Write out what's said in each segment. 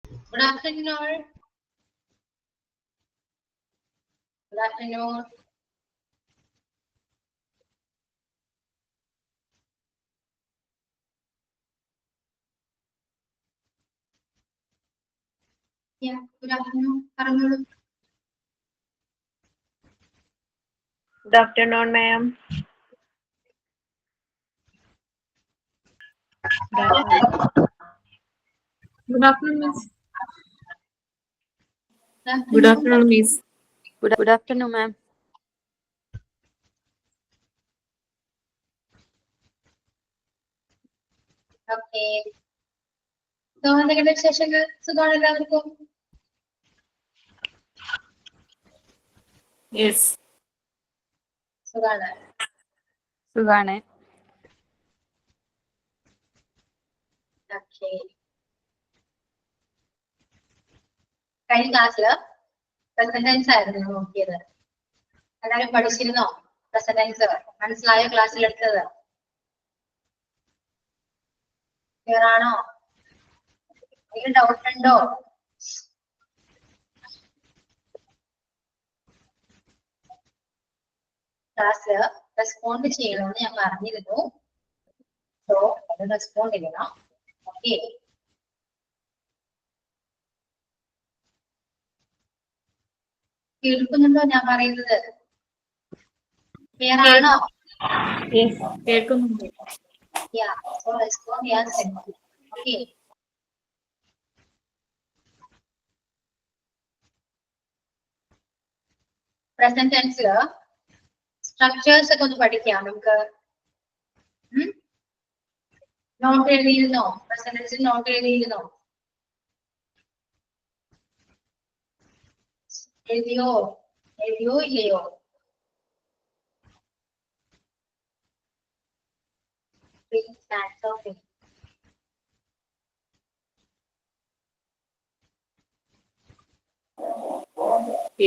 Good afternoon, all. Good afternoon. Yeah, good afternoon. Good afternoon, ma'am. Good afternoon, Miss. Good afternoon, Miss. Good afternoon, ma'am. Okay. So, എന്തൊക്കെയുണ്ട് വിശേഷങ്ങൾ? സുഖാണോ എല്ലാവർക്കും? Yes. സുഖാണ്. സുഖാണ്. Okay. കഴിഞ്ഞ ക്ലാസ്സില് പ്രസന്റ് ടെൻസ് ആയിരുന്നു നോക്കിയത്. എല്ലാവരും പഠിച്ചിരുന്നോ? പ്രസന്റ് ടെൻസ് മനസ്സിലായോ ക്ലാസ്സിൽ എടുത്തത്? ക്ലിയർ ആണോ? എന്തെങ്കിലും ഡൗട്ട് ഉണ്ടോ? ക്ലാസ് റെസ്പോണ്ട് ചെയ്യണമെന്ന് ഞാൻ പറഞ്ഞിരുന്നു. സോ അത് റെസ്പോണ്ട് ചെയ്യണം. ഓക്കെ. കേൾക്കുന്നുണ്ടോ ഞാൻ പറയുന്നത്? ക്ലിയർ ആണോ? Yes. കേൾക്കുന്നുണ്ട്. Yeah. So respond yes simply. Okay. Present tense structures ഒക്കെ ഒന്ന് പഠിക്കാം നമുക്ക്. നോട്ട് എഴുതിയിരുന്നോ? പ്രസന്റ് ടെൻസിൽ നോട്ട് എഴുതിയിരുന്നോ? എഴുതിയോ? എഴുതിയോ ഇല്ലയോ?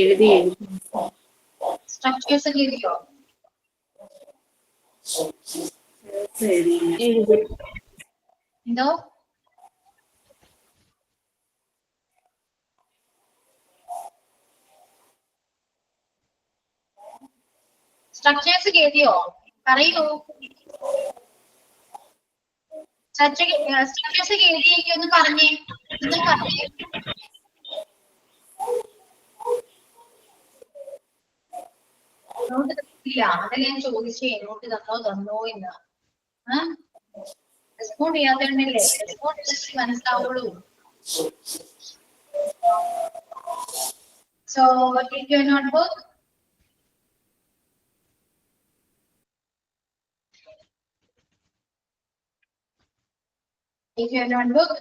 എഴുതി. സ്ട്രക്ചേഴ്സ് ഒക്കെ എഴുതിയോ? എന്തോ? സ്ട്രക്ചേഴ്സ് എഴുതിയോ? പറയൂ. സ്ട്രക്ചേഴ്സ് എഴുതിയെങ്കിൽ ഒന്ന് പറഞ്ഞേ. ഒന്ന് പറഞ്ഞേ. നോട്ട് തന്നില്ല. അതല്ല ഞാൻ ചോദിച്ചേ. നോട്ട് തന്നോ എന്ന്. റെസ്പോണ്ട് ചെയ്യാത്തല്ലേ? റെസ്പോണ്ട് ചെയ്തിട്ട് മനസ്സിലാവുള്ളൂ. So, take your notebook. Take your notebook.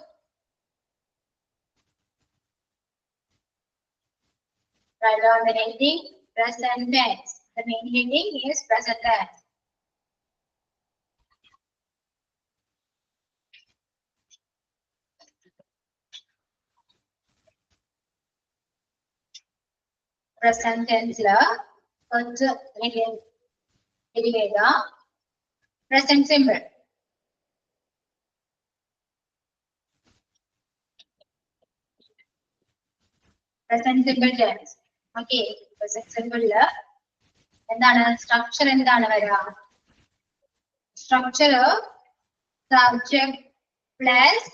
Write down the heading, present tense. The main heading is present tense. Present tense la first heading present simple. Present simple tense. Okay, present simple la എന്താണ് structure എന്താണ് വരിക? Structure subject plus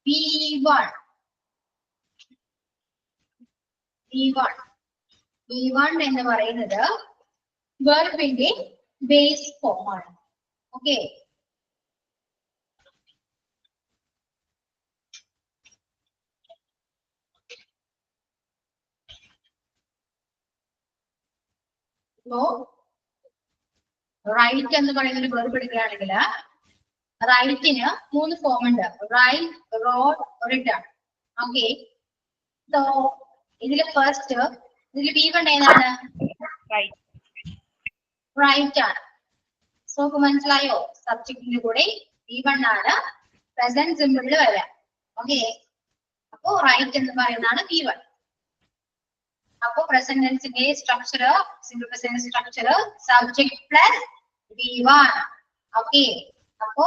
V1. V1 എന്ന് പറയുന്നത് വെർബിന്റെ base form ആണ്. Okay. Write എന്ന് പറയുന്ന ഒരു വെർബ് എടുക്കുകയാണെങ്കിൽ റൈറ്റിന് 3 ഫോം ഉണ്ട്. Write, wrote, written. Okay. So ഇതില് ഫസ്റ്റ് ഇതിൽ V1 ഏതാണ്? റൈറ്റ് ആണ്. സോ മനസ്സിലായോ? സബ്ജക്റ്റിന്റെ കൂടെ V1 ആണ് പ്രസന്റ് സിമ്പിളിൽ വരിക. ഓക്കെ. അപ്പോ റൈറ്റ് എന്ന് പറയുന്നതാണ് V1. അപ്പോ പ്രസന്റ് ടെൻസിന്റെ structure single present structure subject plus V1. Okay. അപ്പോ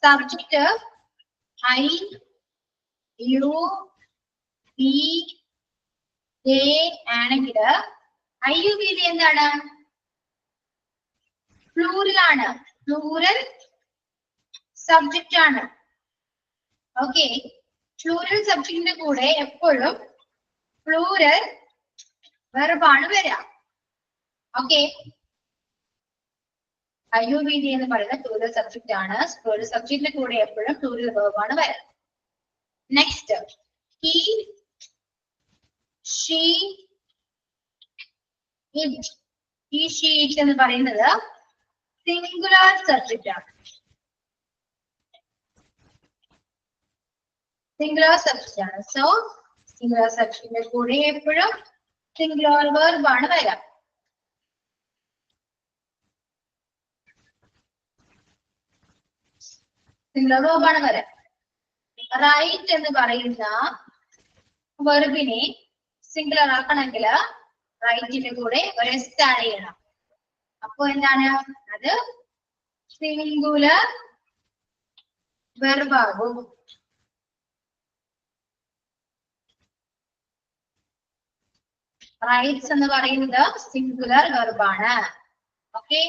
സബ്ജക്ട് I യു വി എ ആണെങ്കിൽ ഐ യു വി ഡി എന്താണ്? പ്ലൂറൽ ആണ്, പ്ലൂറൽ സബ്ജക്റ്റ് ആണ്. ഓക്കെ, പ്ലൂറൽ സബ്ജക്റ്റിന്റെ കൂടെ എപ്പോഴും പ്ലൂറൽ വെർബാണ് വരിക. ഓക്കെ, IUVD എന്ന് പറയുന്ന പ്ലൂറൽ സബ്ജക്റ്റ് ആണ്. പ്ലൂറൽ സബ്ജക്റ്റിന്റെ കൂടെ എപ്പോഴും പ്ലൂറൽ വെർബാണ് വരിക. Next, he, she, it. he, she, it എന്ന് പറയുന്നത് സിംഗുലർ സബ്ജക്റ്റ് ആണ്. സിംഗുലർ സബ്ജക്റ്റ് ആണ്. സോ സിംഗുലർ സബ്ജക്റ്റിന്റെ കൂടെ എപ്പോഴും സിംഗുലർ വെർബാണ് വരിക. സിംഗുലർ വെർബാണ് വരിക. റൈറ്റ് എന്ന് പറയുന്ന വെർബിനെ സിംഗുലർ ആക്കണമെങ്കിൽ റൈറ്റിന്റെ കൂടെ ഒരു എസ് ആഡ് ചെയ്യണം. അപ്പൊ എന്താണ് അത്? സിംഗുലർ വെർബാകും. റൈറ്റ്സ് എന്ന് പറയുന്നത് സിംഗുലർ വെർബാണ്. ഓക്കെ,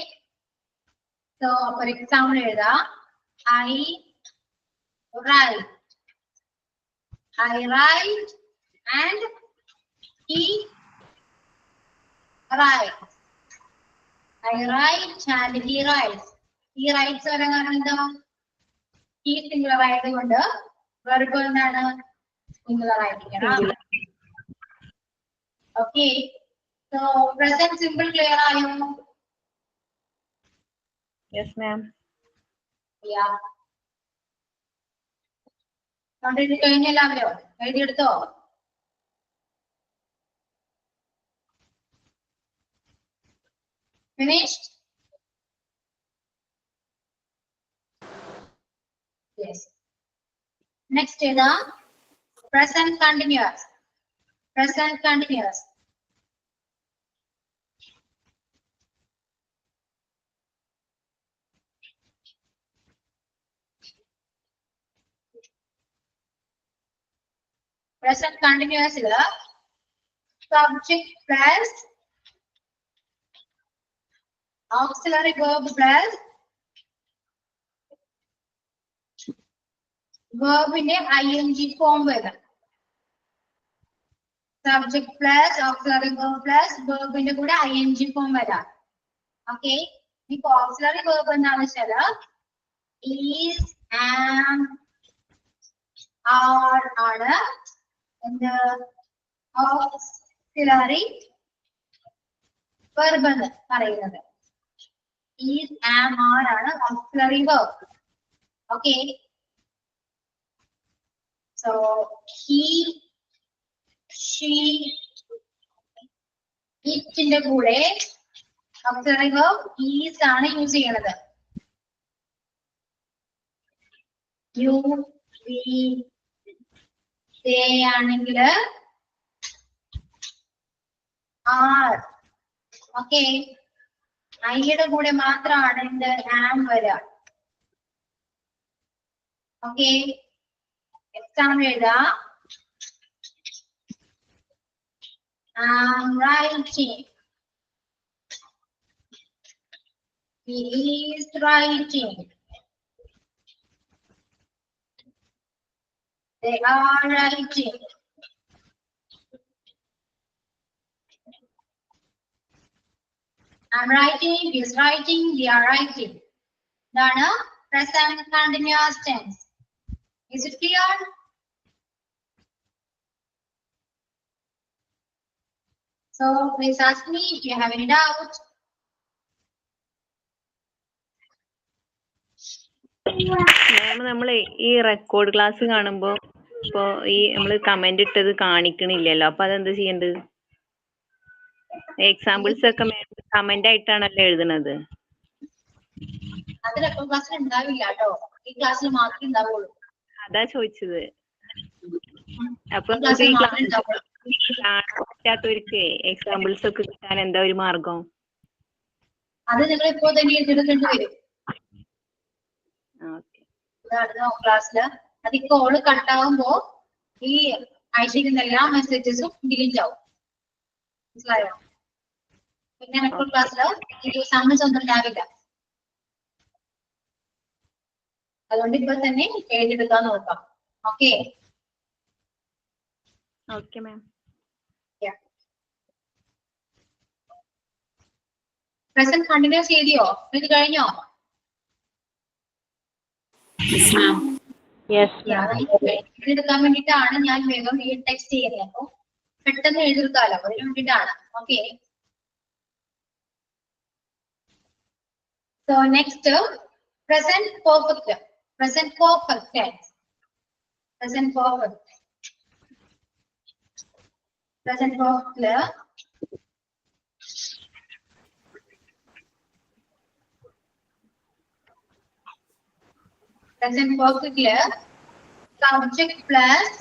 സോ ഫോർ എക്സാമ്പിൾ എഴുതാം. I write, I write and he writes. I write and he writes. He writes വരാൻ കാരണം എന്താ? he സിംഗുലർ ആയതുകൊണ്ട് വെർബ് എന്താണ്? സിംഗുലർ ആയിരിക്കണം. Okay, so present simple clear ആയോ? Yes, ma'am. Yeah. കണ്ടിട്ട് കഴിഞ്ഞ എല്ലാവരോ എഴുതിയെടുത്തോ? Finished? Yes. Next is the present continuous. Present continuous. Present continuous is the subject plus auxiliary verb plus verb in a ing form with subject plus auxiliary verb plus verb in a ing form with. Okay, the auxiliary verb is, am, are and the auxiliary verb എന്ന് പറയുന്നത്. is, am, are auxiliary verb. Okay, so he, she, it ന്റെ കൂടെ auxiliary verb is ആണ് use ചെയ്യുന്നത്. you, we, they ആണെങ്കിൽ are. Okay, ഐയുടെ കൂടെ മാത്രമാണ് എന്ത്? ആം വരിക. ഓക്കെ, എക്സാമ്പിൾ എഴുതാം. writing, he is writing, they are writing. I'm writing, he is writing, they are writing. That's present continuous tense. Is it clear? So please ask me if you have any doubt. മാം നമ്മൾ ഈ record class കാണുമ്പോ ഇപ്പൊ ഈ നമ്മള് comment ഇട്ടത് കാണിക്കണില്ലല്ലോ, അപ്പൊ അതെന്താ ചെയ്യേണ്ടത്? എക്സാമ്പിൾസ് ഒക്കെ കമന്റ് ആയിട്ടാണല്ലോ എഴുതുന്നത്. അത് റെക്കോർഡ് ക്ലാസ്സിൽ ഉണ്ടാവില്ല കേട്ടോ, ഈ ക്ലാസ്സിൽ മാത്രമേ ഉണ്ടാവുള്ളൂ. അതാ ചോദിച്ചത്. അപ്പൊ പറ്റാത്തവർക്ക് എക്സാമ്പിൾസ് ഒക്കെ കിട്ടാൻ എന്താ ഒരു മാർഗം? അത് നിങ്ങൾ ഇപ്പോ തന്നെ എഴുതിയെടുക്കേണ്ടി വരും ക്ലാസ്സില്. അത് ഈ കോള് കട്ടാവുമ്പോ ഈ അയച്ചിരിക്കുന്ന എല്ലാ മെസ്സേജസും ഡിലീറ്റ് ആവും. മനസ്സിലായോ? പിന്നെ റെക്കോർഡ് ക്ലാസ്സിൽ ഈ സമ്മസ് ഒന്നും ഉണ്ടാവില്ല. അതുകൊണ്ട് ഇപ്പൊ തന്നെ എഴുതിയെടുക്കാൻ നോക്കാം. Okay okay ma'am. Present continuous ചെയ്തിയോ? ഇത് കഴിഞ്ഞോ? എഴുതെടുക്കാൻ വേണ്ടിയിട്ടാണ് ഞാൻ വേഗം ഈ ടെക്സ്റ്റ് ചെയ്യുന്നത്. അപ്പൊ പെട്ടെന്ന് എഴുതിയെടുക്കാലോ, അതിന് വേണ്ടിയിട്ടാണ്. Okay. So next, present perfect. Present perfect tense. Present perfect. Present perfect. Present perfect subject plus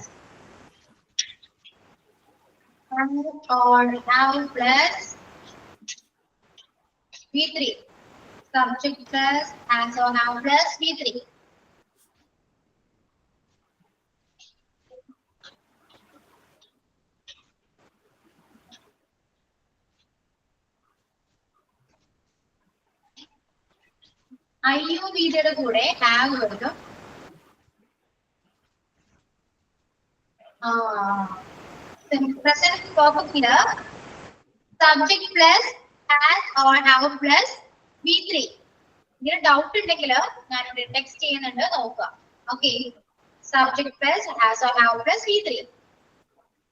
or have plus V3. Subject plus has or have plus V3. IUV യുടെ കൂടെ have വരും. Present perfect subject plus has or have plus V3. ഇതിന് doubt ഉണ്ടെങ്കിൽ ഞാനിവിടെ text ചെയ്യുന്നുണ്ട്, നോക്കുക. Okay. Subject plus has or have plus V3.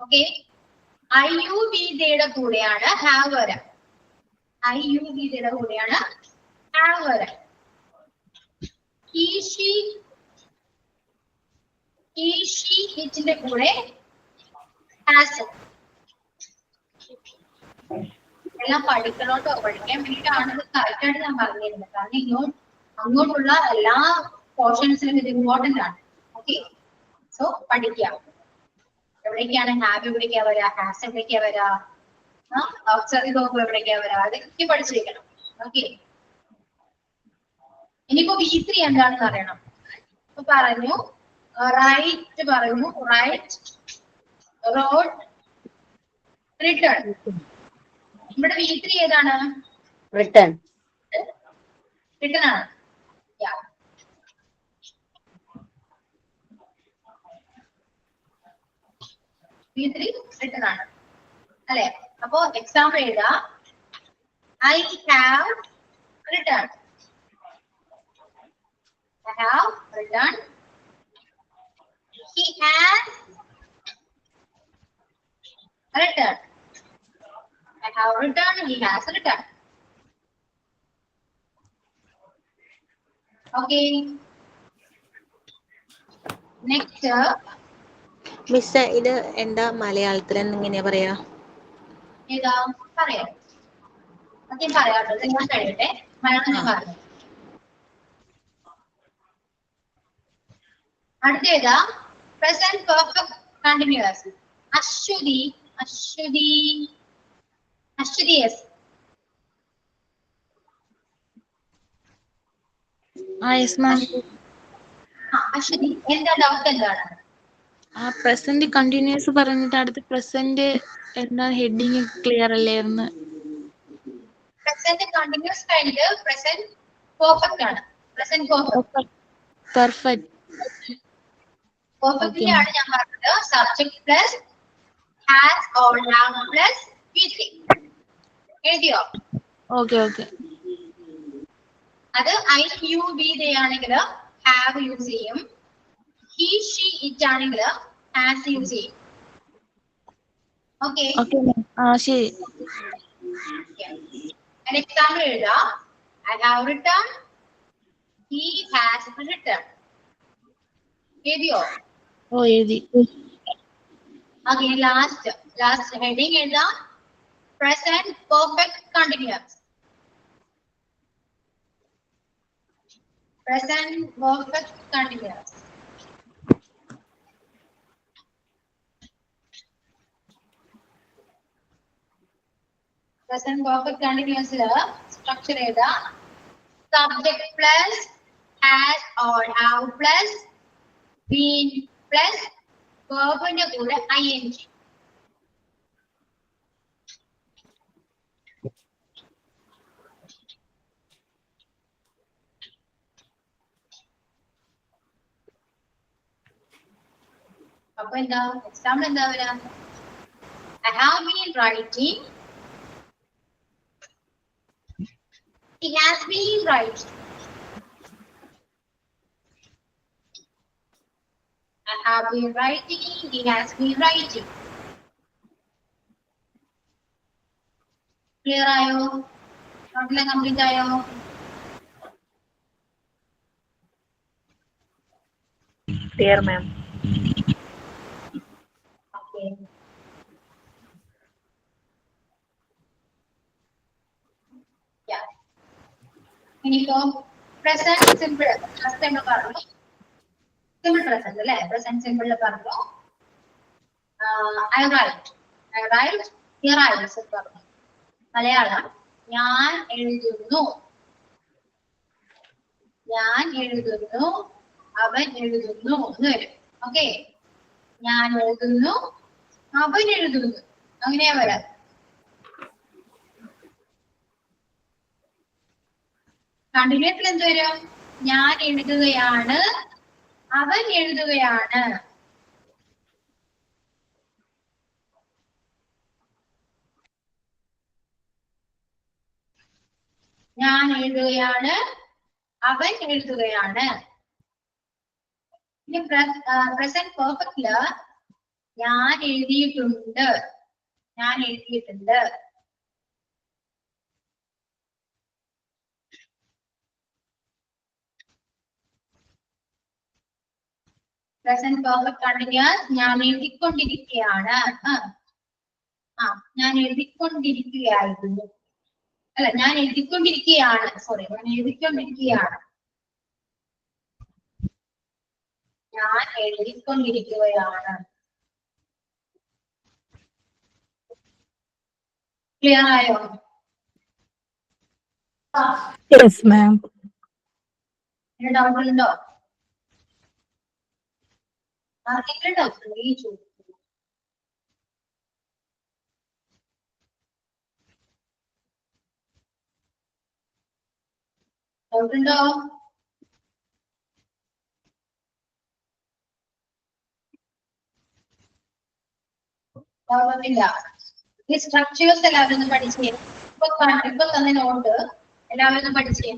Okay. IUV കൂടെയാണ് have വരാ. IUV കൂടെയാണ് ഹാവ് വരാ. He, she, ഇതിന്റെ കൂടെ has. എല്ലാം പഠിക്കണോട്ടോ, പഠിക്കാൻ വേണ്ടിയിട്ടാണ് ഇത് കറക്റ്റ് ആയിട്ട് ഞാൻ പറഞ്ഞിരുന്നത്. കാരണം അങ്ങോട്ടുള്ള എല്ലാ പോർഷൻസിലും ഇത് ഇമ്പോർട്ടന്റ് ആണ്. ഓക്കെ. സോ പഠിക്കാം. എവിടേക്കാണ് ഹാവ് എവിടേക്കാ വരാ, ഹാസ് എവിടേക്കാ വരാ, ഔട്ട്സൈഡ് ഓഫ് എവിടേക്കാ വരാ, അതൊക്കെ പഠിച്ചിരിക്കണം. ഓക്കെ. ഇനിയിപ്പോ V3 എന്താണെന്ന് അറിയണം. ഇപ്പൊ പറഞ്ഞു റൈറ്റ്, പറഞ്ഞു റൈറ്റ്, റോഡ്, റിട്ടേൺ. ഇവിടെ V3 ഏതാണ്? റിട്ടേൺ. റിട്ടേൺ ആണ്. V3 റിട്ടേൺ ആണ് അല്ലെ? അപ്പോ എക്സാമ്പിൾ എഴുതാ. I have returned. I have returned. He has returned. I have returned. He has returned. Okay. Next. Miss ഇത് എന്താ മലയാളത്തിൽ എങ്ങനെയാ പറയാ? ഏതാ പറയാം? അതൊക്കെ പറയാട്ടോ. നിങ്ങൾ കഴിയട്ടെ. മലയാളം ഞാൻ പറഞ്ഞു. അടുത്തേതാ? Present perfect continuous. Aswathy, Aswathy, Aswathy yes. Aswathy, എന്താ ഡൗട്ട് എന്താണ്? പ്രസന്റ് കണ്ടിന്യൂസ് പറഞ്ഞിട്ട് അടുത്ത് പ്രസന്റ് എന്താ ഹെഡിങ് ക്ലിയർ അല്ലായിരുന്നു. പ്രസന്റ് കണ്ടിന്യൂസ് കഴിഞ്ഞിട്ട് പ്രസന്റ് പെർഫെക്റ്റ് ആണ്. Present perfect. പെർഫെക്റ്റ്. പെർഫെക്റ്റിലാണ് ഞാൻ പറഞ്ഞത് subject plus has or have plus V3. എഴുതിയോ? Okay okay. അത് IUV ആണെങ്കിൽ ഹാവ് യൂസ് ചെയ്യും. He, she, it ആണെങ്കിൽ has യൂസ് ചെയ്യും. ഓക്കെ. ശരി. An example എഴുതാ. I have returned. He has returned. എഴുതിയോ? ഓ എഴുതി. ഓക്കെ. ലാസ്റ്റ് ഹെഡിങ് എഴുതാ. Present perfect continuous. Present perfect continuous. Present perfect continuous structure ഏതാ? Subject plus has or have plus been plus വേർബിന്റെ കൂടെ ing. അപ്പൊ എന്താ എക്സാമ്പിൾ എന്താ വരാ? I have been writing. He has been writing. I have been writing. He has been writing. Clear ആയോ? നോട്ടിലെ complete ആയോ? Clear മാം. Okay. Yeah. ഇനിയിപ്പോ present simple first നമ്മൾ പറഞ്ഞു. സിമ്പിൾ പ്രസന്റ് അല്ലേ? പ്രസന്റ് സിമ്പിളിൽ പറഞ്ഞു I write. Here I പറഞ്ഞു. മലയാളം ഞാൻ എഴുതുന്നു, ഞാൻ എഴുതുന്നു, അവൻ എഴുതുന്നു എന്ന് വരും. ഓക്കെ, ഞാൻ എഴുതുന്നു, അവൻ എഴുതുന്നു, അങ്ങനെയാ വരാം. കണ്ടിന്യൂസിൽ എന്ത് വരും? ഞാൻ എഴുതുകയാണ്, അവൻ എഴുതുകയാണ്. ഞാൻ എഴുതുകയാണ്, അവൻ എഴുതുകയാണ്. ഇനി പ്രസന്റ് പെർഫെക്റ്റില് ഞാൻ എഴുതിയിട്ടുണ്ട്, ഞാൻ എഴുതിയിട്ടുണ്ട്. പ്രസന്റ് പെർഫെക്റ്റ് കണ്ടിന്യൂസ് ഞാൻ എഴുതിക്കൊണ്ടിരിക്കുകയാണ്. ഞാൻ എഴുതിക്കൊണ്ടിരിക്കുകയായിരുന്നു, അല്ല ഞാൻ എഴുതിക്കൊണ്ടിരിക്കുകയാണ്, സോറി ഞാൻ എഴുതിക്കൊണ്ടിരിക്കുകയാണ്, ഞാൻ എഴുതിക്കൊണ്ടിരിക്കുകയാണ്. ക്ലിയർ ആയോ? Yes, ma'am. ഡൗട്ട് ഉണ്ടോ? ആർക്കെങ്കിലും ഡൗട്ട് ഉണ്ടെങ്കിൽ ഈ ചോദിക്കും. ഡൗട്ട് ഉണ്ടോ? ഡൗട്ടില്ല. ഈ സ്ട്രക്ചേഴ്സ് എല്ലാവരും ഒന്ന് പഠിച്ചേ. ഇപ്പൊ തന്നെ നോട്ട് എല്ലാവരും ഒന്ന് പഠിച്ചേ.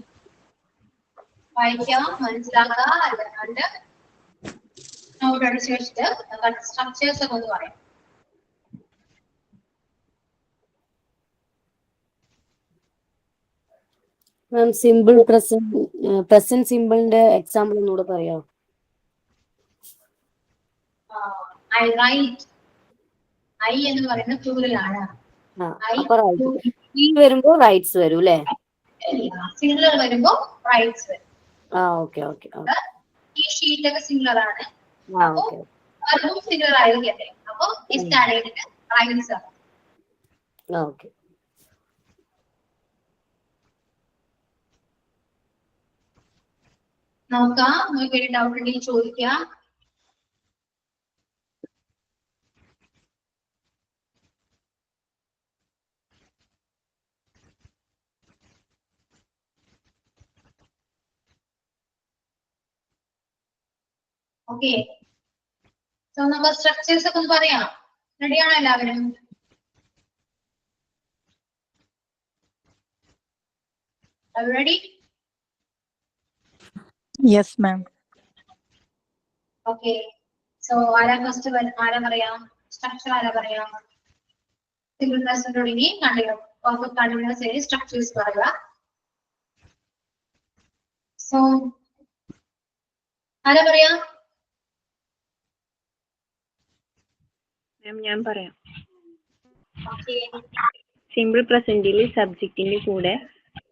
വായിക്കാം, മനസ്സിലാക്കുക, അല്ലാണ്ട് നോട്ട് അടിച്ചു വെച്ചിട്ട് സ്ട്രക്ചേഴ്സ് ഒക്കെ ഒന്ന് പറയാം. മാം സിമ്പിൾ പ്രസന്റ് സിമ്പിളിന്റെ എക്സാമ്പിൾ ഒന്നുകൂടെ പറയാമോ? I right. ഐ എന്ന് പറയുന്നത് പ്ലൂറലാണ്. വരുമ്പോ റൈറ്റ്സ് വരും അല്ലേ? സിംഗുലർ വരുമ്പോ റൈറ്റ്സ് വരും. Okay okay. ഈ ഷീറ്റ് ഒക്കെ സിംഗുലർ ആണ്, ഓക്കെ. അതും സിംഗുലർ ആയിരിക്കട്ടെ. അപ്പൊ റൈറ്റ്സ് ആണ്. ഓക്കെ. നോക്കാം, നിങ്ങൾക്ക് ഡൗട്ട് ഉണ്ടെങ്കിൽ ചോദിക്കാം. ഓക്കെ, സോ നമുക്ക് സ്ട്രക്ചേഴ്സ് ഒക്കെ ഒന്ന് പറയാം. റെഡിയാണോ എല്ലാവരും? Ready? Yes, ma'am. Okay, so ആരാ ഫസ്റ്റ്? ആരാ പറയാം? സ്ട്രക്ചർ ആരാ പറയാം? സിംഗിൾ പ്രസന്റ് തുടങ്ങി കണ്ടിന്യൂസ് സ്ട്രക്ചേഴ്സ് പറയുക. സോ ആരാ പറയാ? ഞാൻ പറയാം. ഓക്കെ, സിമ്പിൾ പ്രസന്റിൽ സബ്ജക്റ്റിന്റെ കൂടെ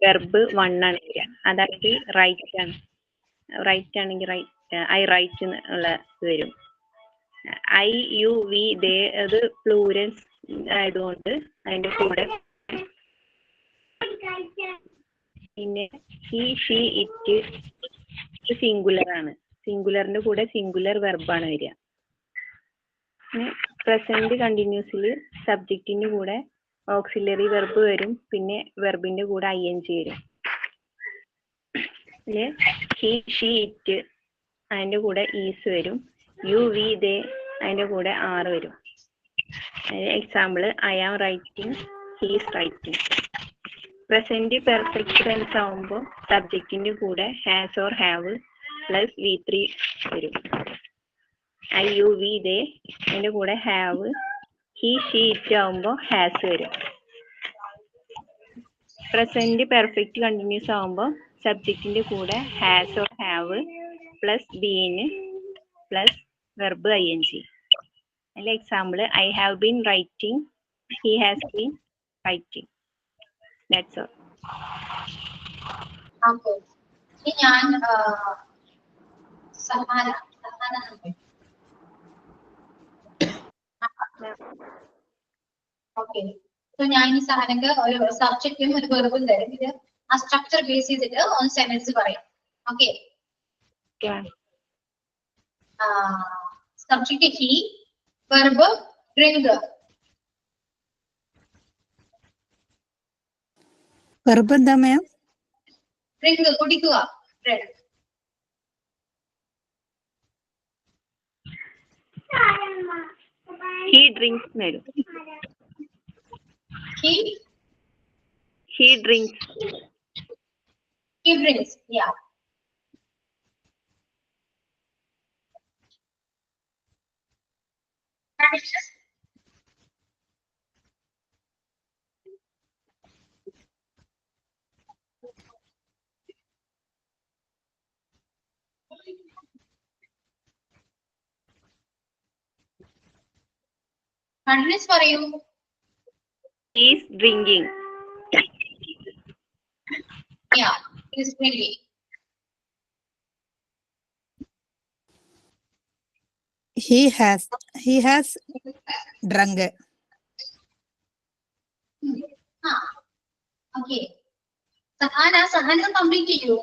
വെർബ് 1 ആണ് വരിക. അതായത് റൈറ്റ് ആണ്. റൈറ്റ് ആണെങ്കിൽ ഐ റൈറ്റ് ഉള്ള വരും. ഐ യു വി ദേ അത് പ്ലൂരൽസ് ആയതുകൊണ്ട് അതിന്റെ കൂടെ പിന്നെ ഹി ഷീ ഇറ്റ് സിംഗുലർ ആണ്. സിംഗുലറിന്റെ കൂടെ സിംഗുലർ വെർബാണ് വരിക. പ്രസന്റ് കണ്ടിന്യൂസിൽ സബ്ജക്റ്റിന്റെ കൂടെ ഓക്സിലറി വെർബ് വരും, പിന്നെ വെർബിന്റെ കൂടെ ing വരും. ഹി ഷീ ഇറ്റ് അതിന്റെ കൂടെ ഈസ് വരും. യു വി ദേ അതിന്റെ കൂടെ ആർ വരും. Example I am writing, he is writing. Present perfect tense ആവുമ്പോൾ സബ്ജക്റ്റിന്റെ കൂടെ has or have plus V3 വരും. ഐ യു വി ദേ അതിന്റെ കൂടെ ഹാവ്. ഹി ഷീ ഇറ്റ് ആവുമ്പോൾ ഹാസ് വരും. പ്രസന്റ് പെർഫെക്റ്റ് കണ്ടിന്യൂസ് ആവുമ്പോൾ സബ്ജക്റ്റിന്റെ കൂടെ has or have plus been plus verb ing. അതിന്റെ example I have been writing, he has been writing. That's all. Okay. ഇനി ഞാൻ സഹാന ഓക്കെ. സോ ഞാൻ ഈ സഹനക്ക് ഒരു സബ്ജക്റ്റും ഒരു വെർബും തരും. ഇത് ആ സ്ട്രക്ചർ ബേസ് ചെയ്തിട്ട് ഒന്ന് സെന്റൻസ് പറയും. Okay. Subject he, verb drink. Verb എന്താ മാം? ഡ്രിങ്ക് കുടിക്കുക. ഹി ഡ്രിങ്ക്സ് വരും. He drinks. Yeah. Continuous പറയൂ. He is drinking. Yeah, he is drinking. He has drunk. Okay. Sahana complete ചെയ്യൂ.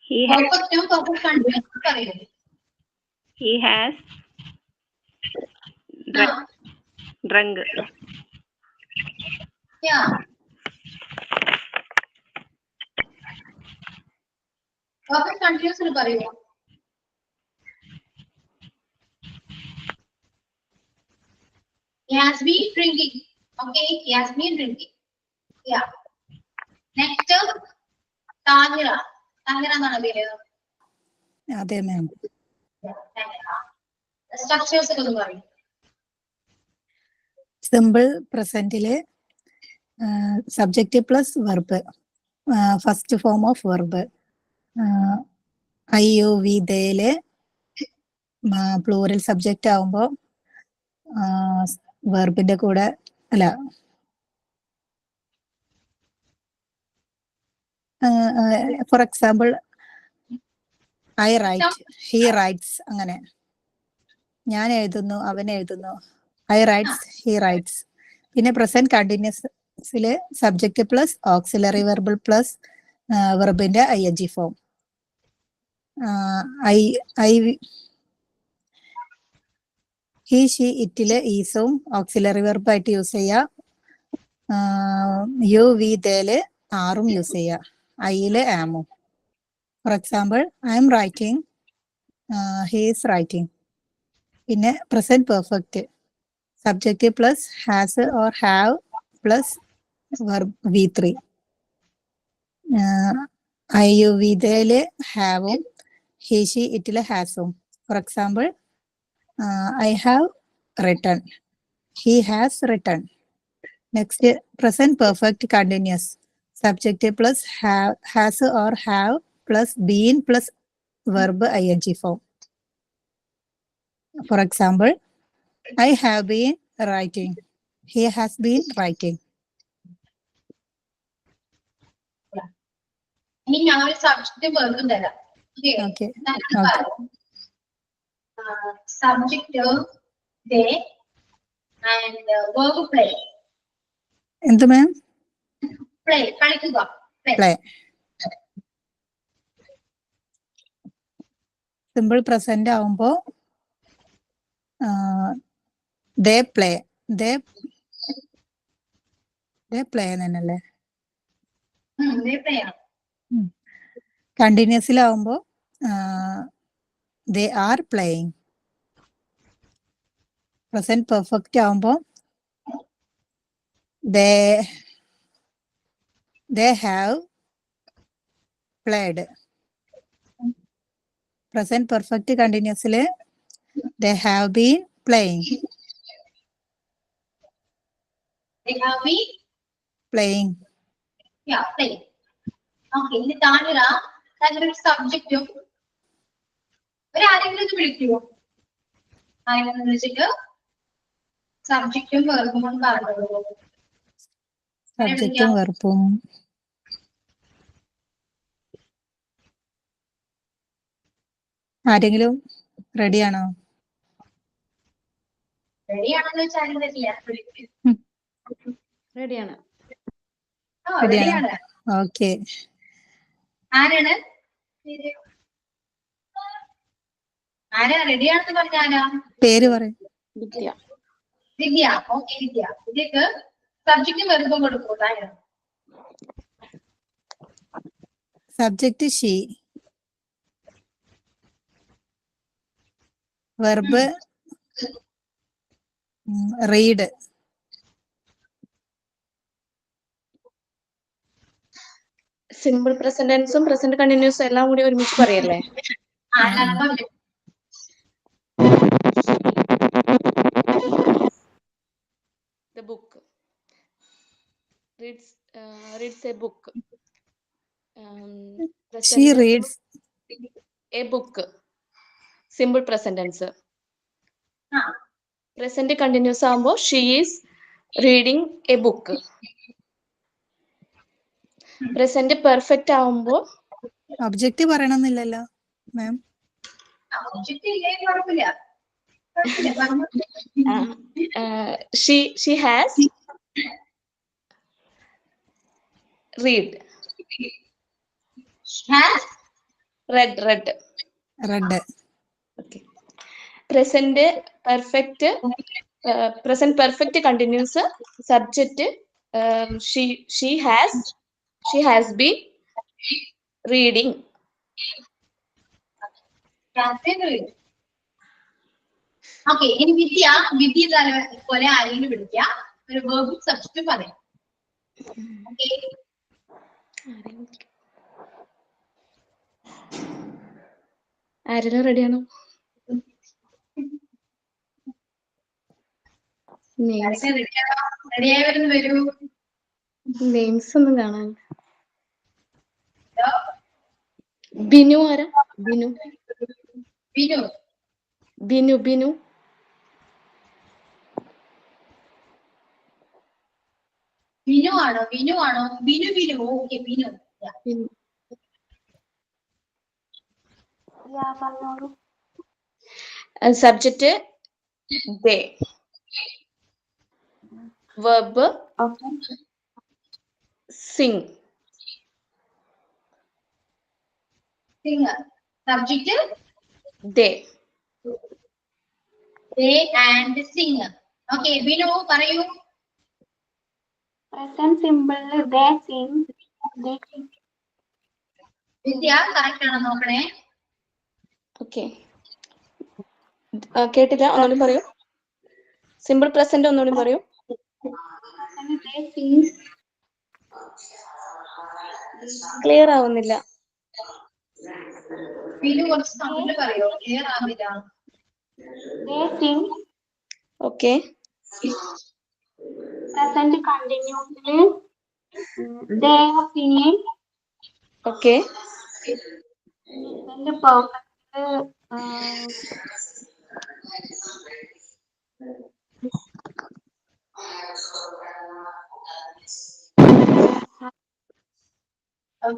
He has drunk. Yeah. Perfect continuous പറയൂ. He has been drinking. Okay, he has been drinking. Yeah. Next, Tangira. Tangira എന്നാണ് പേര്. അതെ മാം. Structures ഒക്കെ ഒന്ന് പറയൂ. Simple പ്രസന്റില് subject plus verb, first form of verb. I you we ദേയില് plural subject ആവുമ്പോ വെർബിന്റെ കൂടെ അല്ല for example I write, he writes, അങ്ങനെ ഞാൻ എഴുതുന്നു, അവൻ എഴുതുന്നു. I writes, he writes. പിന്നെ പ്രസന്റ് കണ്ടിന്യൂസില് subject plus auxiliary verb plus വെർബിന്റെ ing ഫോം. ഹി ഷീ ഇറ്റില് ഈസും ഓക്സിലറി വെർബ് ആയിട്ട് യൂസ് ചെയ്യാം. യു വി ദേല് ആറും യൂസ് ചെയ്യാം. ഐയില് ആമും. For example I M writing, he is writing. പിന്നെ present perfect subject plus has or have plus verb V3. I you we ദേല് ഹാവും, ഹി ഷീ ഇറ്റില് ഹാസും. For example I have written, he has written. Next, present perfect continuous subject plus has or have plus been plus verb ing form. For example, I have been writing, he has been writing. ഇനി ഞാൻ ഒരു subject വെർബും തരാം. Okay. Subject they and verb play. എന്ത് ma'am? Play കളിക്കുക. Play. Simple present ആവുമ്പോ they play they play തന്നെയല്ലേ. കണ്ടിന്യൂസിലാവുമ്പോ they are playing. Present perfect ആവുമ്പോ they have played. Present perfect continuously they have been playing. They have been Playing. playing. Okay, ഇനി താനിറ ഒരു സബ്ജക്റ്റും ആരെങ്കിലും ഇത് വിളിക്കുമോ? ആരെങ്കിലും വിളിച്ചിട്ട് സബ്ജക്റ്റും വെർബും പറഞ്ഞോളൂ. സബ്ജക്റ്റും വെർബും. ആരെങ്കിലും റെഡിയാണോ? റെഡിയാണെന്ന് വെച്ചാൽ പറ്റില്ല. റെഡിയാണ്. റെഡിയാണ്. ഓക്കെ. ആരാണ് ആരാ റെഡിയാണെന്ന് പറഞ്ഞ ആരാ? പേര് പറയും. വിദ്യ. വിദ്യ. ഓക്കെ വിദ്യ. വിദ്യക്ക് സബ്ജക്റ്റും വെർബും കൊടുക്കൂ. താഴെ subject she. Verb read. Simple present ടെൻസും പ്രസന്റ് കണ്ടിന്യൂസും എല്ലാം കൂടി ഒരുമിച്ച് പറയല്ലേ? The book reads a book. She reads a book. Simple present tense. Present continuous ആവുമ്പോ she is reading a book. Present perfect ആവുമ്പോ ഒബ്ജക്റ്റ് പറയണമെന്നില്ലല്ലോ ma'am. she has read. Read. Okay. Present perfect continuous subject she has been reading. Okay, ഇനി വിദ്യ പോലെ ആരെങ്കിലും വിളിക്കുക. ഒരു വെർബും സബ്ജക്റ്റും പറയാം. Okay, ആരെല്ലാം റെഡിയാണോ? റെഡിയായവരൊന്ന് വരൂ. നെയിംസ് ഒന്നും കാണാൻ. ബിനു ആരാ? ബിനു ആണോ? Binu. Okay, Binu. Subject they. Verb sing. Subject they and sing. Okay, Binu, പറയൂ. Present simple they sing. Vidya correct ആണോ നോക്കണേ. ഓക്കെ, കേട്ടില്ല, ഒന്നുകൂടി പറയൂ. സിമ്പിൾ പ്രസന്റ് ഒന്നുകൂടി പറയൂ. ക്ലിയർ ആവുന്നില്ല. ബിനു കുറച്ച് സൗണ്ടിൽ പറയോ, ക്ലിയർ ആവുന്നില്ല. Okay. Present continuously they are singing. Okay. Present perfect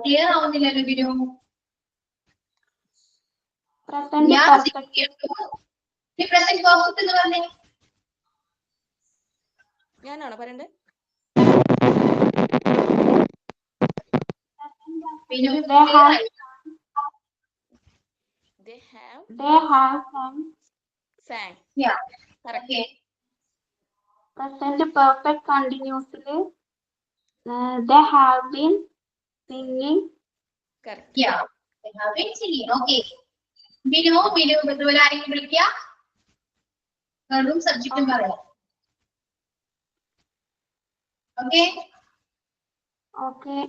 clear ആവുന്നില്ലല്ലോ ബിനു. present പെർഫെക്റ്റ് എന്ന് പറഞ്ഞേ. ഞാനാണോ പറയണ്ടേ? Binu they have sang. Yeah. Correct. Okay. Present perfect continuously. They have been singing. Correct. Yeah. They have been singing. Okay. Binu ഇതുപോലെ ആരെങ്കിലും വിളിക്കുക. വെറും സബ്ജക്റ്റും പറയാം. Okay. Okay.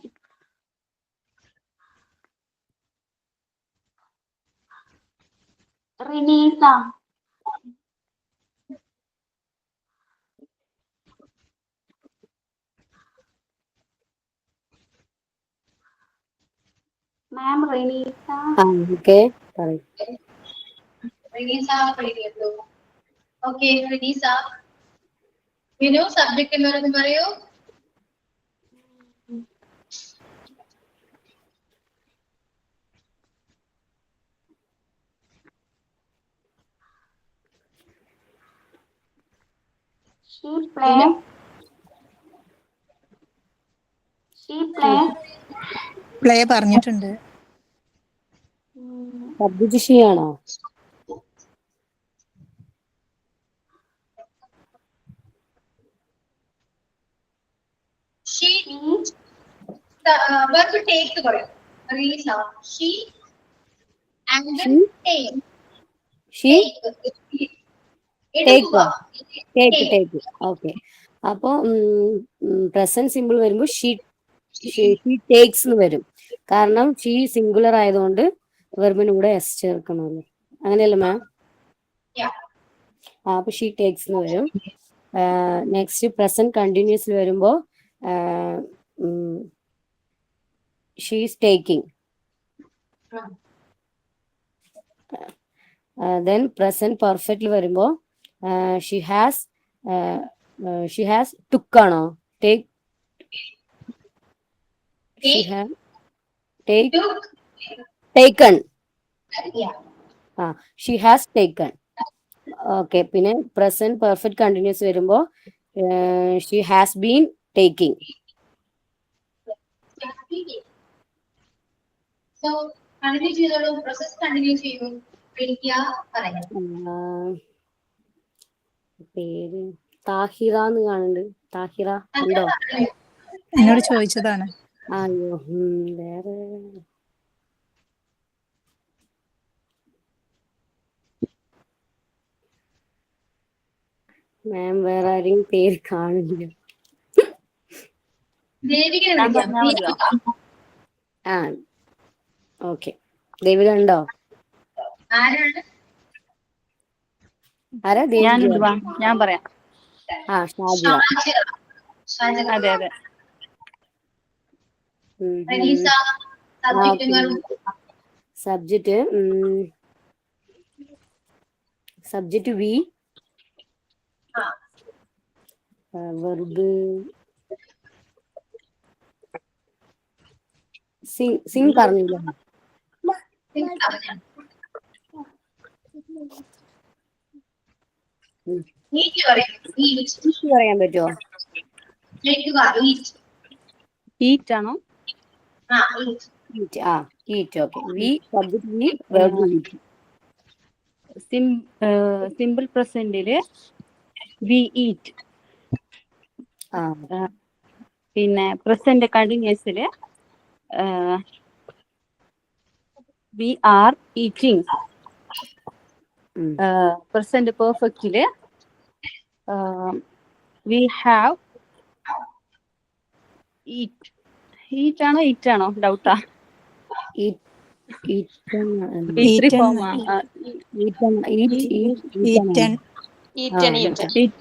Renisa. Ma'am, Renisa. Okay, പറയൂ. റിനീസ പറയുള്ളൂ. Okay, റിനീസ. ബിനു സബ്ജക്റ്റ് എന്ന് പറയൂ. She plays. പ്ലേ പറഞ്ഞിട്ടുണ്ട്. സബ്ജക്റ്റ് ഷീ ആണോ? She verb take പറയൂ. റിനീസ. She and then take. She എടുക്കുക. ടേക്ക്. ഓക്കെ. അപ്പൊ പ്രസന്റ് സിമ്പിൾ വരുമ്പോ ഷീ ടേക്സ് എന്ന് വരും. കാരണം ഷീ സിംഗുലർ ആയതുകൊണ്ട് വെർബിന് കൂടെ എസ് ചേർക്കണമല്ലോ. അങ്ങനെയല്ലേ മാം? Yeah. അപ്പൊ ഷീ ടേക്സ് എന്ന് വരും. നെക്സ്റ്റ് പ്രസന്റ് കണ്ടിന്യൂസിൽ വരുമ്പോ ഷീസ് ടേക്കിംഗ്. ദെൻ പ്രസന്റ് പെർഫെക്റ്റിൽ വരുമ്പോ ഷീ ഹാസ് ടുക്ക് ആണോ? Take. She had taken. Yeah. She has taken. Okay, പിന്നെ present perfect continuous വരുമ്പോ she has been taking. So continue ചെയ്തോളൂ. പ്രോസസ് കണ്ടിന്യൂ ചെയ്യൂ. വിളിക്കുക പറയാം. പേര് താഹിറ എന്ന് കാണുന്നുണ്ട്. താഹിറ ഉണ്ടോ? എന്നോട് ചോദിച്ചതാണ്. അയ്യോ, വേറെ മാം വേറെ ആരെയും പേര് കാണില്ല. ആ ഓക്കെ. ദേവിക ഉണ്ടോ? ആരാ? ഞാൻ പറയാം. ഷാജിറ. അതെ അതെ. Subject we. വെർബ് സിംഗ് പറഞ്ഞില്ല. പറയാൻ പറ്റുമോ? ഈറ്റ് ആണോ? Eat. Okay. We subject we, verb eat. Simple പ്രസന്റില് വി ഈറ്റ്. പിന്നെ പ്രസന്റ് കണ്ടിന്യൂസില് വി ആർ ഈറ്റിംഗ്. പ്രസന്റ് പെർഫെക്റ്റില് വി ഹാവ് ഈറ്റ് ആണോ ഈറ്റ് ആണോ ഡൗട്ടാ.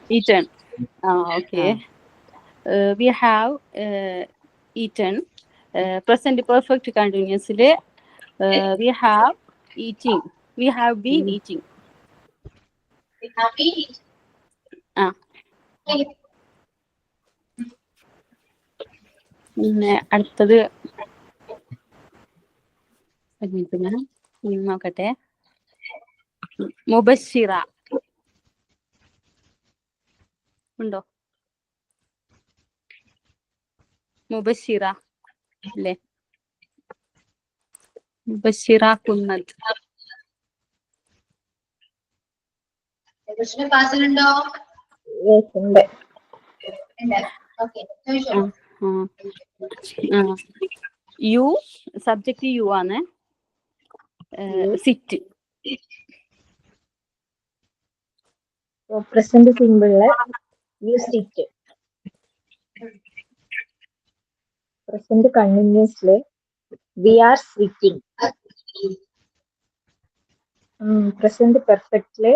Eaten. Okay. We have eaten. Present perfect continuously. We have eating. We have been eating. പിന്നെ അടുത്തത് നോക്കട്ടെ. മുബഷിറ ഉണ്ടോ? മുബഷിറ അല്ലേ? മുബഷിറ കുന്നത്. കൃഷ്ണ ക്ലാസ്സിലുണ്ടോ? ഉണ്ട്. ഉണ്ട്. ഓക്കെ, ചോദിച്ചോളൂ. യു സബ്ജക്റ്റ് യു ആണ്. സിറ്റ്. പ്രസന്റ് സിമ്പിളില് യു സിറ്റ്. പ്രസന്റ് കണ്ടിന്യൂസ്ല് വി ആർ സിറ്റിംഗ്. പ്രസന്റ് പെർഫെക്റ്റ്ല്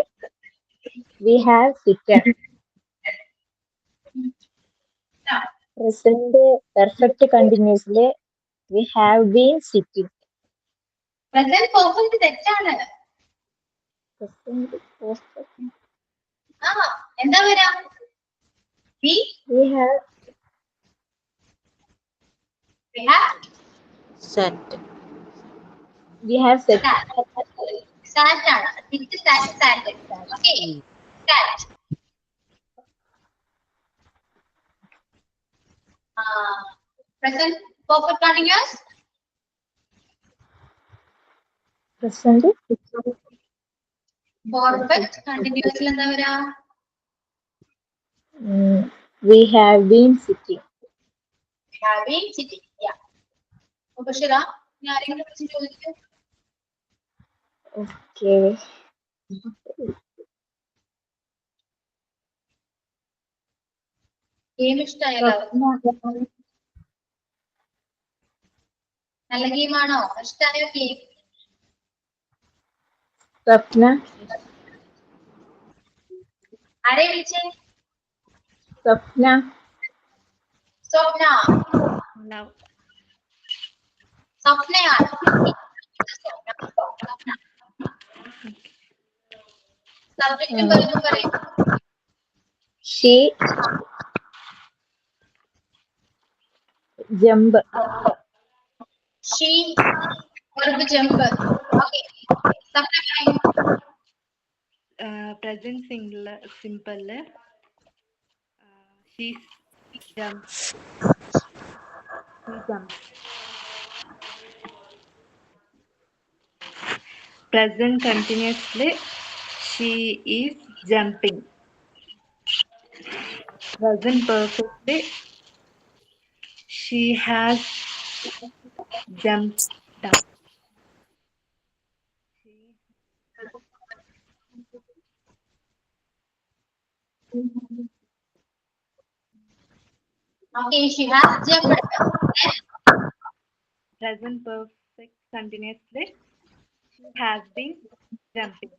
we have sitted. Present perfect കണ്ടിന്യൂസ്ല് we have been sitting. Present perfect തെറ്റാണ്. പ്രസന്റ് പെർഫെക്റ്റ് എന്താ വരാ? We have set. We have set. Sat ആണ്. Sit sat sat. Okay, sat. Present perfect continuous. Present perfect കണ്ടിന്യൂസിൽ എന്താ വരാ? We have been sitting. Have been sitting. Yeah. Bashira, ഞാൻ ആരെങ്കിലും വിളിച്ച് ചോദിച്ചു. ഓക്കെ. ഗെയിം ഇഷ്ടമായല്ലോ? നല്ല ഗെയിമാണോ? ഇഷ്ടമായോ ഗെയിം? സ്വപ്ന. ആരെ വിളിച്ചേ? സ്വപ്ന. സ്വപ്ന. സ്വപ്നയാണ്. സബ്ജക്റ്റും വെർബും പറയും. She jump. She verb jump. Okay, Swapna പറയും. Present simple she jumps. Present continuously she is jumping. Present perfectly she has jumped up. Okay, she has jumped. Present perfect continuously she has been jumping.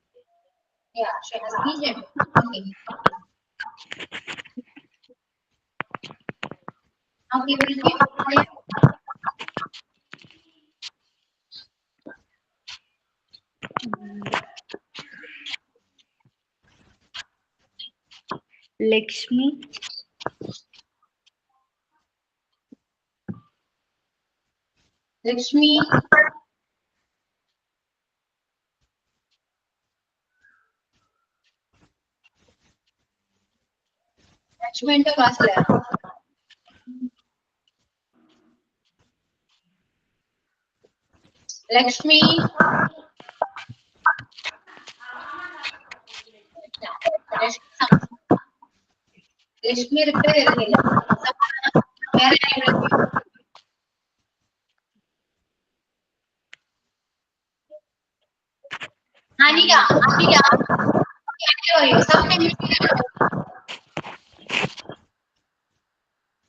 Yeah, she has been jumping. Okay. Okay, will you? Lakshmi Lakshmi. Lakshmi into class le. Lakshmi. Lakshmi reply ചെയ്യുന്നില്ല. വേറെ ആരെങ്കിലും വിളിക്കൂ. അനില. അനില. പറയൂ.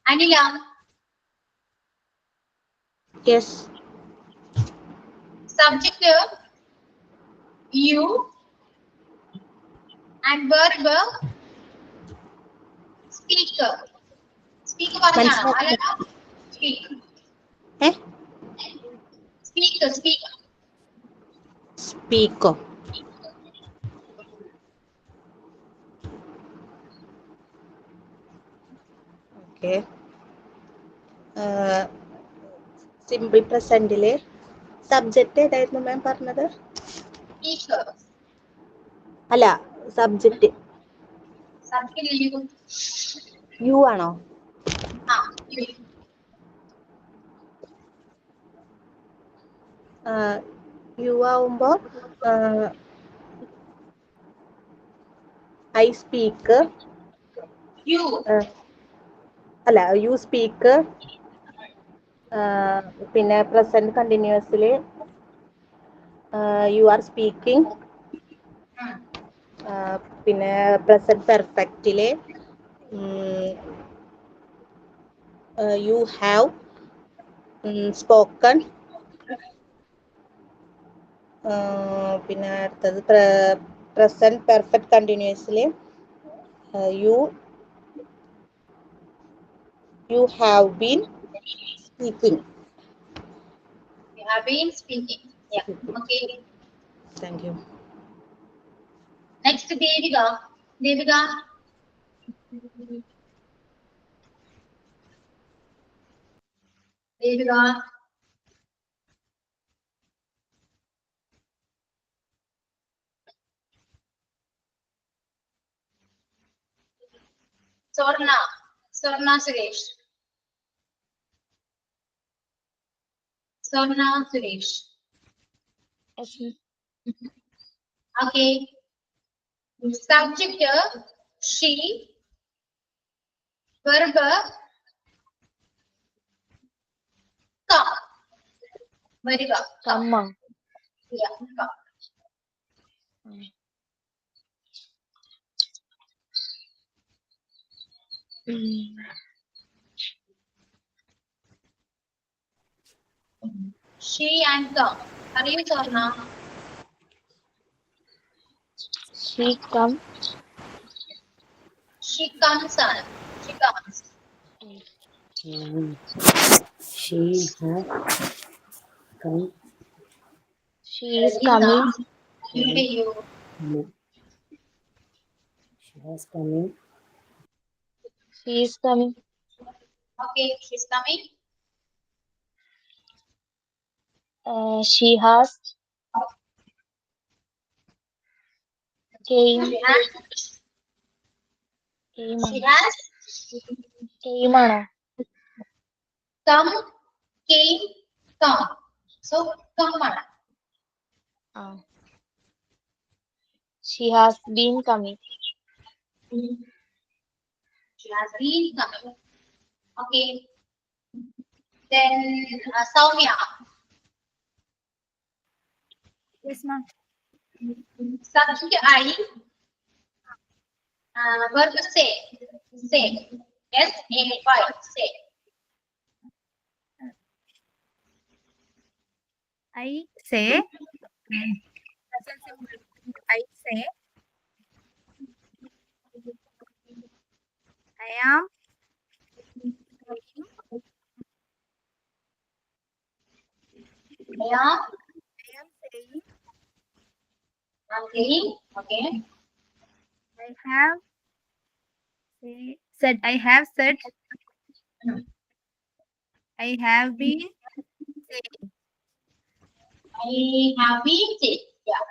Anila. Yes. Subject you and verb speaker. Speaker പറഞ്ഞാണോ? അല്ലല്ലോ. Speak. Speaker. Speaker. Speak. Okay. Simple പ്രസന്റില് subject ഏതായിരുന്നു ma'am പറഞ്ഞത്? Speaker. അല്ല, സബ്ജക്റ്റ് യു ആണോ? യു ആവുമ്പോ I speak. You. അല്ല യു സ്പീക്ക്. പിന്നെ പ്രസന്റ് കണ്ടിന്യൂസിൽ യു ആർ സ്പീക്കിംഗ്. പിന്നെ പ്രസന്റ് പെർഫെക്റ്റില് യു ഹാവ് സ്പോക്കൺ. പിന്നെ അടുത്തത് പ്രസന്റ് പെർഫെക്റ്റ് കണ്ടിന്യൂസിൽ you have been speaking. You have been speaking. Yeah. Okay. Thank you. Next, Devika. Devika. Devika. Sorna. Sorna Suresh. Sorna Suresh. Okay. Subject she. Verb come. Very good. Come. Yeah. Come. She and come. Are you Sorna? She come. She comes on. She comes. She has come. She is coming. Into you. She has coming. She is coming. Okay, she's coming. She has came. She has. Came. She has Came ആണോ? come, came, come. So come on. She has been coming. She has been coming. Okay. Then Soumya. Yes, ma'am. Subject I. Verb say. Say. S-A-Y. Say. I say. I say. I am. Yeah. I am saying. I'm saying. Okay. I have said. I have said. I have been saying. I have been saying. Yeah.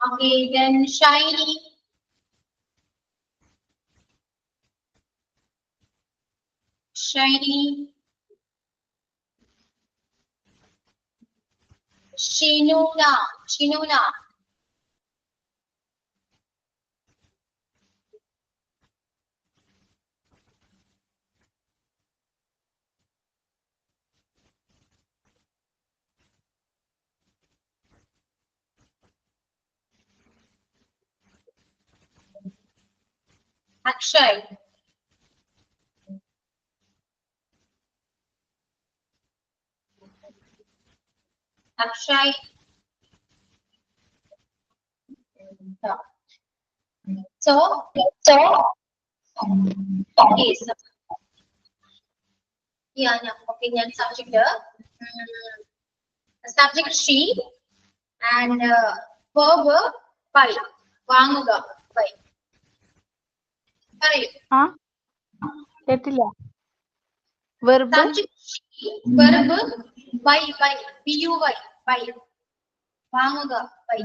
Okay. Then shiny. Shiny. Shinuna. Shinuna. Akshay. Akshay. So, okay. So, yeah, okay, then subject. Subject she and verb buy. വാങ്ങുക buy. പറയൂ. കേട്ടില്ല. Verb. Subject she, verb buy, buy, B-U-Y, buy. വാങ്ങുക buy.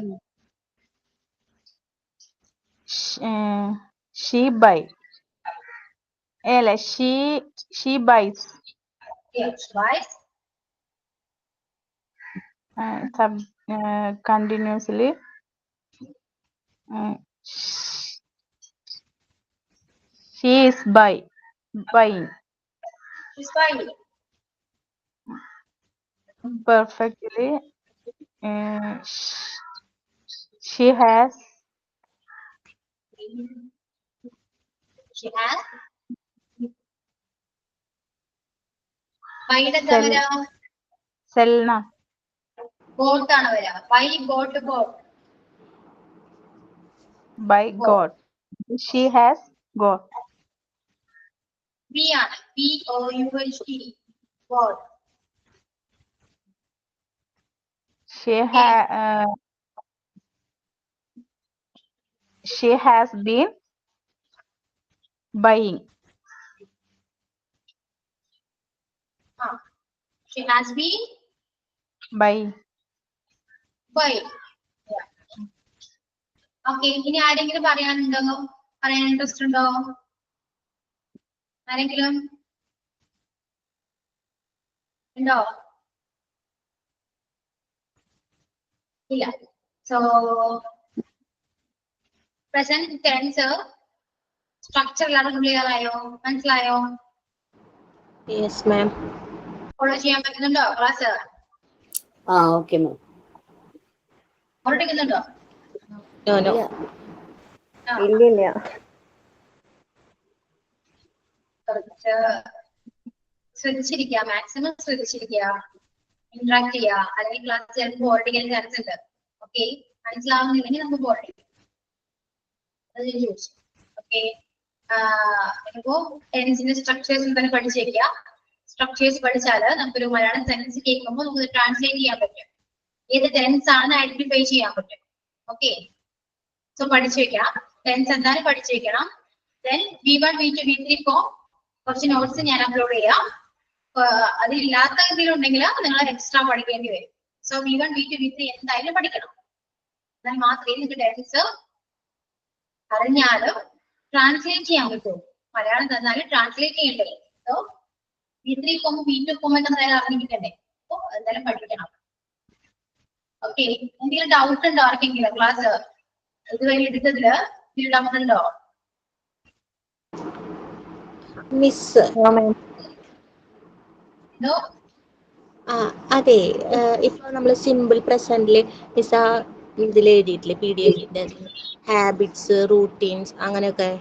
She buy. അല്ല she buys. Yes, buys. Continuously. She is buying. She's buying. Perfectly. She has She has. ബൈയുടെ എന്താ sell വരാ? Selna. Bought ആണ് വരാ. Buy bought bought. By God. She has got. B ആണ്. BOUT. Bought. She has been buying. She has been Buying. buying. ഓക്കെ, ഇനി ആരെങ്കിലും പറയാനുണ്ടോ? പറയാൻ ഇൻട്രസ്റ്റ് ഉണ്ടോ? ആരെങ്കിലും ഉണ്ടോ? ഇല്ല. സോ പ്രസന്റ് ടെൻസ് സ്ട്രക്ചർ എല്ലാവർക്കും ക്ലിയർ ആയോ? മനസ്സിലായോ? Yes ma'am. ഫോളോ ചെയ്യാൻ പറ്റുന്നുണ്ടോ ക്ലാസ്? Okay ma'am. ഓർഡിക്കുന്നുണ്ടോ? No no. ഇല്ല. കുറച്ച് ശ്രദ്ധിച്ചിരിക്കുക, മാക്സിമം ശ്രദ്ധിച്ചിരിക്കുക, ഇന്ററാക്ട് ചെയ്യുക. അല്ലെങ്കിൽ ക്ലാസ് ചിലപ്പോൾ ബോർഡിക്കാൻ ചാൻസ് ഉണ്ട്. ഓക്കെ, മനസ്സിലാവുന്നില്ലെങ്കിൽ നമുക്ക് ബോർഡിക്കാം. അത് ഞാൻ ചോദിച്ചു. ഓക്കെ, ഇപ്പോ ടെൻസിന്റെ സ്ട്രക്ചേഴ്സ് തന്നെ പഠിച്ചേക്കുക. സ്ട്രക്ചേഴ്സ് പഠിച്ചാൽ നമുക്കൊരു മലയാളം സെന്റൻസ് കേൾക്കുമ്പോൾ നമുക്ക് ട്രാൻസ്ലേറ്റ് ചെയ്യാൻ പറ്റും. ഏത് ടെൻസ് ആണ് ഐഡന്റിഫൈ ചെയ്യാൻ പറ്റും. ഓക്കെ, സോ പഠിച്ചു വെക്കണം. ടെൻസ് എന്തായാലും പഠിച്ചു വെക്കണം. Then V1, V2, V3 form കുറച്ച് നോട്ട്സ് ഞാൻ അപ്ലോഡ് ചെയ്യാം. അതില്ലാത്ത എന്തെങ്കിലും ഉണ്ടെങ്കിൽ നിങ്ങൾ എക്സ്ട്രാ പഠിക്കേണ്ടി വരും. സോ V1, V2, V3 എന്തായാലും പഠിക്കണം. എന്നാൽ മാത്രമേ നിങ്ങൾക്ക് ടെൻസ് അറിഞ്ഞാലും ട്രാൻസ്ലേറ്റ് ചെയ്യാൻ പറ്റും. മലയാളം തന്നാലും ട്രാൻസ്ലേറ്റ് ചെയ്യണ്ടേ. So V3 form V2 form ഒക്കെ എന്തായാലും അറിഞ്ഞിരിക്കണ്ടേ. അപ്പൊ എന്തായാലും പഠിക്കണം. ഓക്കെ, എന്തെങ്കിലും ഡൗട്ട് ഉണ്ടോ ആർക്കെങ്കിലും? ക്ലാസ് ഇതുവരെ എടുത്തതില് എന്തെങ്കിലും ഡൗട്ട് ഉണ്ടോ? മിസ്. എന്തോ? അതെ, ഇപ്പൊ നമ്മള് സിമ്പിൾ പ്രസന്റില് മിസ് ഇതിൽ എഴുതിയിട്ടില്ലേ PDF ഹാബിറ്റ്സ്, റൂട്ടീൻസ് അങ്ങനെയൊക്കെ.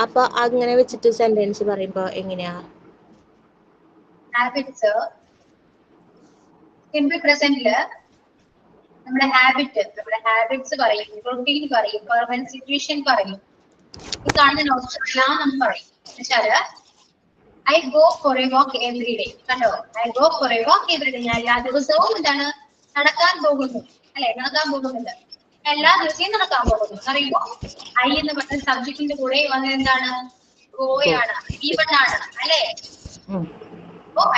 അപ്പൊ അങ്ങനെ വെച്ചിട്ട് സെന്റൻസ് പറയുമ്പോ എങ്ങനെയാ? ഹാബിറ്റ്സ് സിമ്പിൾ പ്രസന്റില് നമ്മുടെ ഹാബിറ്റ്സ് പറയും, റൂട്ടീൻ പറയും, പെർമനന്റ് സിറ്റുവേഷൻ പറയും. ഈ കാണുന്ന നോട്ട്സ് എല്ലാം നമ്മൾ പറയും. എന്നുവെച്ചാല് I go for a walk every day. കണ്ടോ? I go for a walk every day. ഞാൻ എല്ലാ ദിവസവും എന്താണ് നടക്കാൻ പോകുന്നു, അല്ലെ? നടക്കാൻ പോകുന്നുണ്ട്. എല്ലാ ദിവസവും നടക്കാൻ പോകുന്നു അറിയുമ്പോ ഐ എന്ന് പറഞ്ഞ സബ്ജക്റ്റിന്റെ കൂടെ വന്നത് എന്താണ്? ഗോയാണ്, V1 ആണ്, അല്ലെ?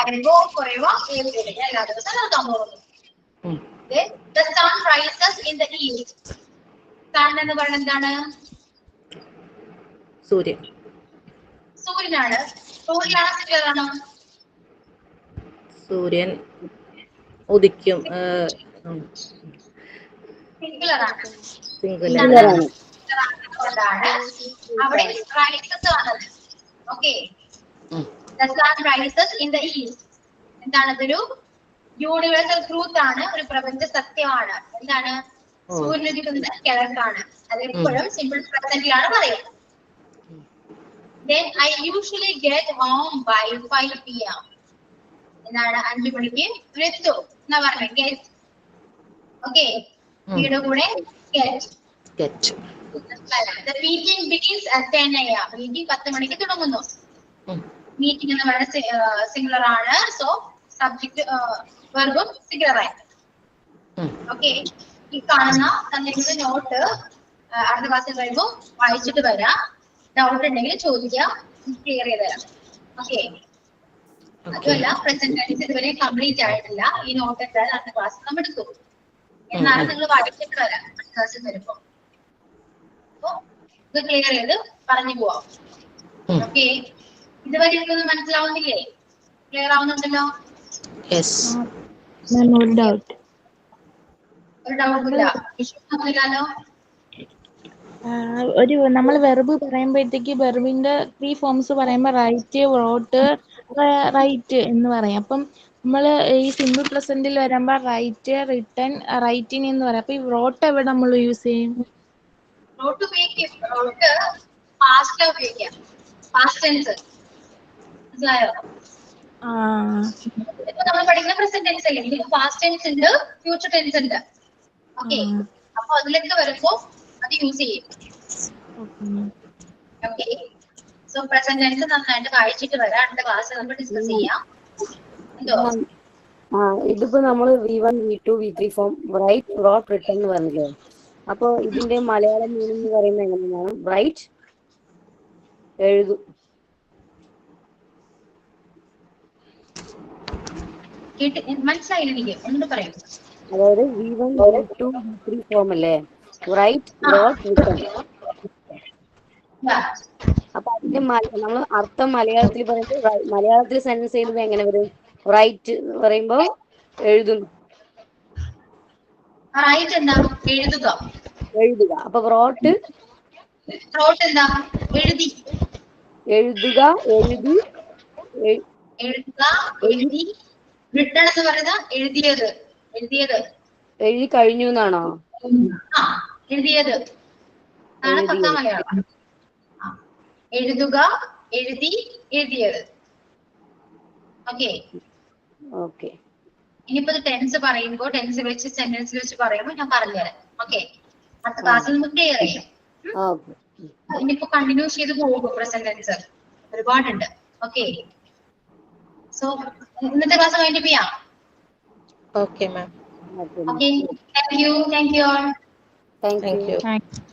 I go for a walk every day. എല്ലാ ദിവസവും നടക്കാൻ പോകുന്നു. The sun rises in the east. Sun എന്ന് പറയുന്നത് എന്താണ്? സൂര്യനാണ്. സൂര്യനാണ് സിംഗുലർ ആണോ? സൂര്യൻ ഉദിക്കും. സിംഗുലർ ആണ്. സിംഗുലറാണ്. അവിടെ റൈസസ് ആണത്. Okay, the sun rises in the east. എന്താണ്? അതൊരു യൂണിവേഴ്സൽ ട്രൂത്ത് ആണ്, ഒരു പ്രപഞ്ച സത്യമാണ്. എന്താണ്? സൂര്യൻ ഉദിക്കുന്നത് കിഴക്കാണ്. അതെപ്പോഴും സിമ്പിൾ പ്രസന്റിലാണ് പറയുക. Then I usually get home by 5 PM. എന്താണ്? 5 മണിക്ക് എത്തും എന്നാ പറഞ്ഞത്. Get. ഓക്കെ, വീട് കൂടെ get. The meeting begins at 10 AM. Meeting 10 മണിക്ക് തുടങ്ങുന്നു. മീറ്റിംഗ് എന്ന് പറയുന്നത് സിംഗുലർ ആണ്. സോ സബ്ജക്ട് വെർബും സിംഗുലർ ആയി. ഓക്കെ, ഈ കാണുന്ന തന്നിരിക്കുന്ന നോട്ട് അടുത്ത ക്ലാസ്സിൽ വരുമ്പോൾ വായിച്ചിട്ട് വരാം. ഡൗട്ട് ഉണ്ടെങ്കിൽ ചോദിക്കാം, ക്ലിയർ ചെയ്ത് തരാം. ഓക്കെ, അതുമല്ല പ്രസന്റ് ടെൻസ് ഇതുവരെ കംപ്ലീറ്റ് ആയിട്ടില്ല. ഈ നോട്ട് എന്തായാലും അടുത്ത ക്ലാസ്സിൽ നമ്മൾ എടുക്കും. എന്നാലും നിങ്ങൾ വായിച്ചിട്ട് വരാം അടുത്ത ക്ലാസ്സിൽ വരുമ്പോ. അപ്പൊ ഇത് ക്ലിയർ ചെയ്ത് പറഞ്ഞു പോവാം. ഓക്കെ, ഇതുവരെ എനിക്കൊന്നും മനസ്സിലാവുന്നില്ലേ? ക്ലിയർ ആവുന്നുണ്ടല്ലോ? ഒരു ഡൗട്ട് ഇല്ല, ഇഷ്യൂ ഒന്നുമില്ലല്ലോ? ഒരു നമ്മൾ വെർബ് പറയുമ്പോഴത്തേക്ക് വെർബിന്റെ 3 ഫോംസ് പറയുമ്പോൾ റൈറ്റ്, റോട്ട്, റൈറ്റ് എന്ന് പറയും. അപ്പം നമ്മൾ ഈ സിമ്പിൾ പ്രസന്റിൽ വരുമ്പോൾ റൈറ്റ്, റിട്ടൺ, റൈറ്റിംഗ് എന്ന് പറയും. അപ്പൊ ഈ റോട്ട് എവിടെ നമ്മൾ യൂസ് ചെയ്യും? റോട്ട് ഉപയോഗിക്കും. റോട്ട് പാസ്റ്റിലാ ഉപയോഗിക്കാം. Past tense. മനസ്സിലായോ? ആ ഇപ്പൊ നമ്മൾ പഠിക്കുന്ന പ്രസന്റ് ടെൻസ് അല്ലേ, ഇതിന് പാസ്റ്റ് ടെൻസ് ഉണ്ട്, ഫ്യൂച്ചർ ടെൻസ് ഉണ്ട്. ഓക്കെ, അപ്പൊ അതിലൊക്കെ വരുമ്പോ അത് യൂസ് ചെയ്യും. ഓക്കെ, സോ പ്രസന്റ് ടെൻസ് നന്നായിട്ട് വായിച്ചിട്ട് വരാം. അടുത്ത ക്ലാസ് നമ്മൾ ഡിസ്കസ് ചെയ്യാം. എന്തോ ഇതിപ്പോ നമ്മള് V1, V2, V3 form right, wrote, written എന്ന് പറഞ്ഞില്ലേ? അപ്പൊ ഇതിന്റെ മലയാളം മീനിങ് എന്ന് പറയുന്നത് എങ്ങനെയാണ്? റൈറ്റ് എഴുതും, മനസ്സിലായില്ല എനിക്ക്, ഒന്നും പറയൂ. അതായത് V1, V2, V3 ഫോം അല്ലേ? Write, wrote, written. അപ്പൊ അതിന്റെ നമ്മൾ അർത്ഥം മലയാളത്തിൽ പറയുമ്പോൾ മലയാളത്തിൽ സെന്റൻസ് ചെയ്യുമ്പോൾ എങ്ങനെ വരും? റൈറ്റ് പറയുമ്പോ എഴുതുന്നു. റൈറ്റ് എന്താ? എഴുതുക. എഴുതുക. അപ്പൊ റോട്ട്, റോട്ട് എന്താ? എഴുതി. എഴുതുക, എഴുതി, എഴുതുക, എഴുതി. റിട്ടൺ എന്ന് പറയുന്നത് എഴുതിയത്. എഴുതിയത്, എഴുതി കഴിഞ്ഞു എന്നാണോ? ആ, എഴുതിയത് ആണ് പത്താം മലയാളം. എഴുതുക, എഴുതി, എഴുതിയത്. Okay okay. ഇനിയിപ്പോ ടെൻസ് പറയുമ്പോ ടെൻസ് വെച്ച് സെന്റൻസ് വെച്ച് പറയുമ്പോ ഞാൻ പറഞ്ഞുതരാം. ഓക്കെ, അടുത്ത ക്ലാസ്സിൽ നമുക്ക് ക്ലിയർ ചെയ്യാം. ഇനിയിപ്പോ കണ്ടിന്യൂസ് ചെയ്ത് പോകും പ്രസന്റ് ടെൻസ്, ഒരുപാടുണ്ട്. ഓക്കെ, സോ ഇന്നത്തെ ക്ലാസ് വൈൻഡ് അപ്പ് ചെയ്യാം. Okay ma'am. Okay, thank you. Thank you all. Thank you. Thank you.